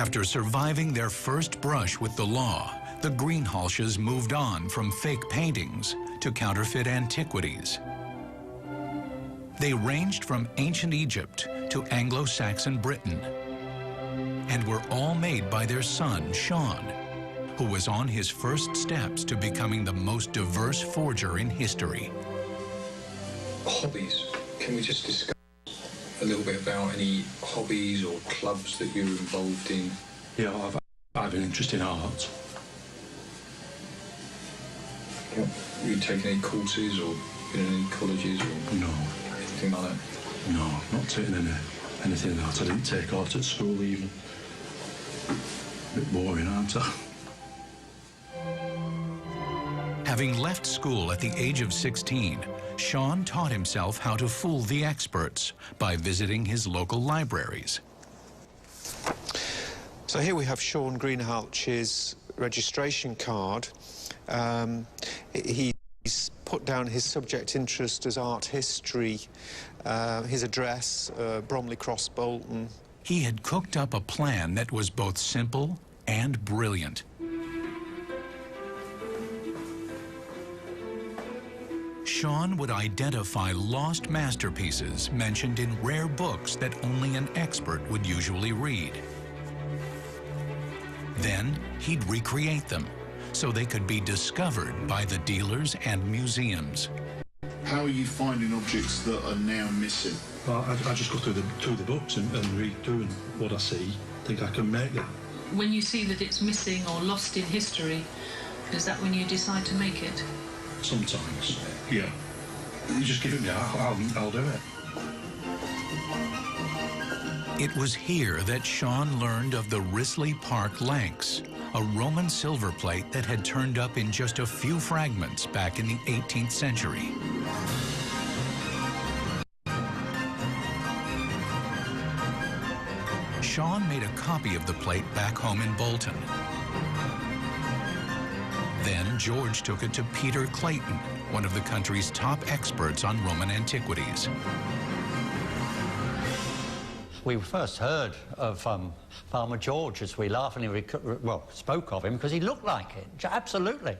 After surviving their first brush with the law, the Greenhalghs moved on from fake paintings to counterfeit antiquities. They ranged from ancient Egypt to Anglo-Saxon Britain, and were all made by their son, Sean, who was on his first steps to becoming the most diverse forger in history. Hobbies. Can we just discuss a little bit about any hobbies or clubs that you're involved in? Yeah, I've an interest in art. Have you taken any courses or been in any colleges or No. anything like that? No, not taking anything like that. I didn't take art at school even. A bit boring, aren't I? Having left school at the age of 16, Sean taught himself how to fool the experts by visiting his local libraries. So here we have Sean Greenhalgh's registration card. He's put down his subject interest as art history, his address, Bromley Cross, Bolton. He had cooked up a plan that was both simple and brilliant. Sean would identify lost masterpieces mentioned in rare books that only an expert would usually read. Then he'd recreate them so they could be discovered by the dealers and museums. How are you finding objects that are now missing? Well, I just go through the books and read through, and what I see, think I can make it. When you see that it's missing or lost in history, is that when you decide to make it? Sometimes, yeah. You just give it me, I'll do it. It was here that Sean learned of the Risley Park Lanx, a Roman silver plate that had turned up in just a few fragments back in the 18th century. Sean made a copy of the plate back home in Bolton. Then George took it to Peter Clayton, one of the country's top experts on Roman antiquities. We first heard of Farmer George, as we laughingly spoke of him, because he looked like it, absolutely.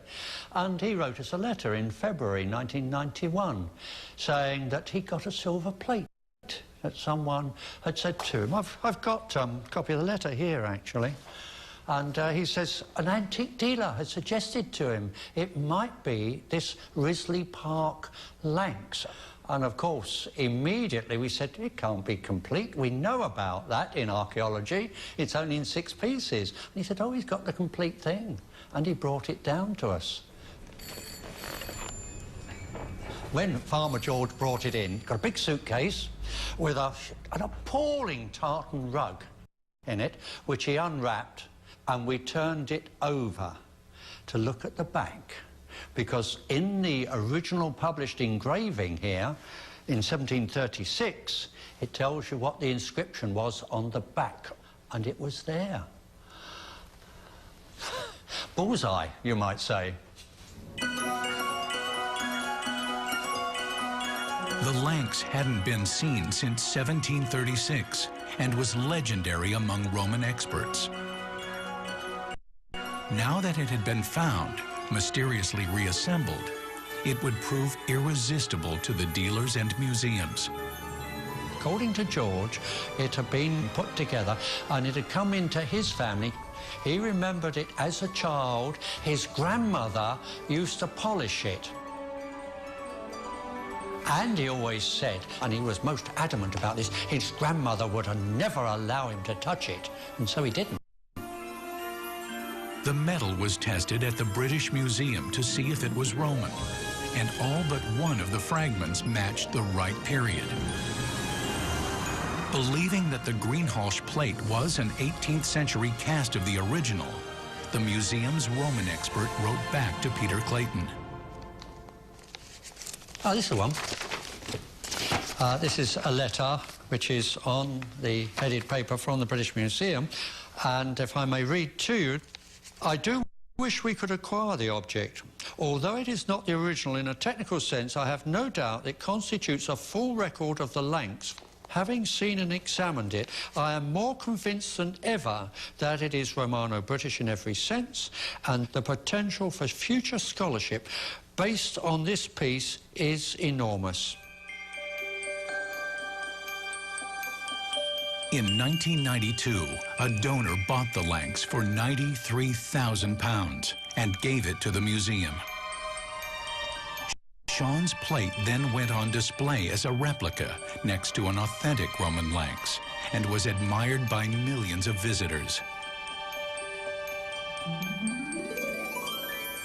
And he wrote us a letter in February 1991 saying that he got a silver plate that someone had said to him. I've got a copy of the letter here, actually. And he says an antique dealer had suggested to him it might be this Risley Park Lanx. And of course, immediately we said, it can't be complete. We know about that in archaeology. It's only in 6 pieces. And he said, oh, he's got the complete thing. And he brought it down to us. When Farmer George brought it in, got a big suitcase with an appalling tartan rug in it, which he unwrapped, and we turned it over to look at the back. Because in the original published engraving here, in 1736, it tells you what the inscription was on the back, and it was there. Bullseye, you might say. The Lanx hadn't been seen since 1736 and was legendary among Roman experts. Now that it had been found, mysteriously reassembled, it would prove irresistible to the dealers and museums. According to George, it had been put together and it had come into his family. He remembered it as a child. His grandmother used to polish it. And he always said, and he was most adamant about this, his grandmother would never allow him to touch it, and so he didn't. The metal was tested at the British Museum to see if it was Roman, and all but one of the fragments matched the right period. Believing that the Greenhalgh plate was an 18th century cast of the original, the museum's Roman expert wrote back to Peter Clayton. Oh, this is the one. This is a letter which is on the headed paper from the British Museum, and if I may read to you, I do wish we could acquire the object. Although it is not the original in a technical sense, I have no doubt it constitutes a full record of the Lanx. Having seen and examined it, I am more convinced than ever that it is Romano-British in every sense, and the potential for future scholarship based on this piece is enormous. In 1992, a donor bought the Lanx for £93,000 and gave it to the museum. Sean's plate then went on display as a replica next to an authentic Roman Lanx and was admired by millions of visitors.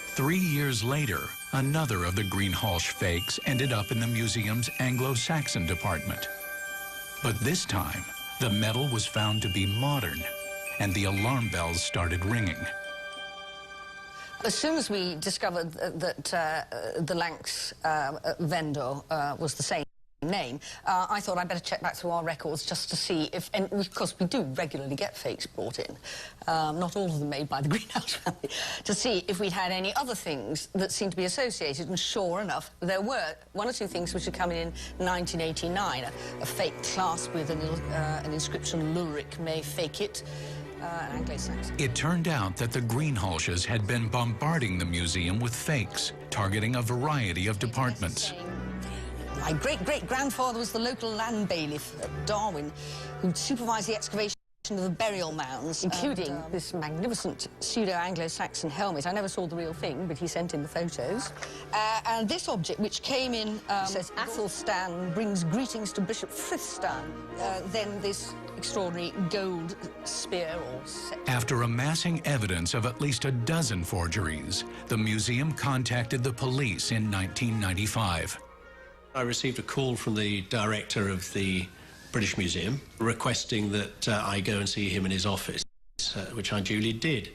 3 years later, another of the Greenhalgh fakes ended up in the museum's Anglo-Saxon department. But this time, the medal was found to be modern, and the alarm bells started ringing. As soon as we discovered that the Lanx vendor was the same name, I thought I'd better check back through our records just to see if, and of course we do regularly get fakes brought in, not all of them made by the Greenhalgh family, to see if we'd had any other things that seemed to be associated, and sure enough, there were one or two things which had come in 1989, a fake clasp with an inscription, Lulric may fake it, an Anglo-Saxon. It turned out that the Greenhalghs had been bombarding the museum with fakes, targeting a variety of departments. My great-great-grandfather was the local land bailiff at Darwin, who supervised the excavation of the burial mounds, including this magnificent pseudo-Anglo-Saxon helmet. I never saw the real thing, but he sent in the photos. And this object, which came in, says, Athelstan brings greetings to Bishop Frithstan. Then this extraordinary gold spear or set. After amassing evidence of at least a dozen forgeries, the museum contacted the police in 1995. I received a call from the director of the British Museum requesting that I go and see him in his office, which I duly did.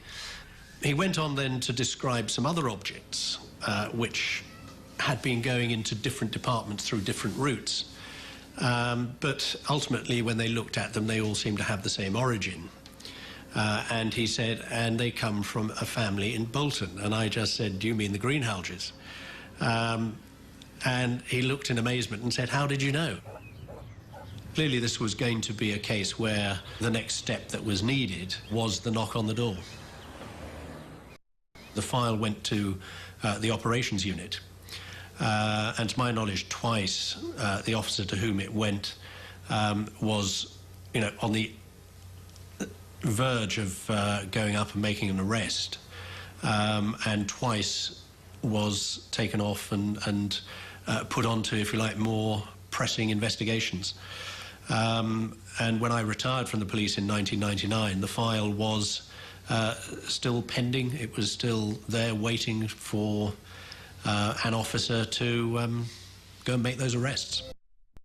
He went on then to describe some other objects which had been going into different departments through different routes. But ultimately, when they looked at them, they all seemed to have the same origin. And he said, and they come from a family in Bolton. And I just said, do you mean the Greenhalghs? And he looked in amazement and said, how did you know? Clearly, this was going to be a case where the next step that was needed was the knock on the door. The file went to the operations unit. And to my knowledge, twice the officer to whom it went was, on the verge of going up and making an arrest, and twice was taken off and put onto, if you like, more pressing investigations. And when I retired from the police in 1999, the file was still pending. It was still there waiting for an officer to go and make those arrests.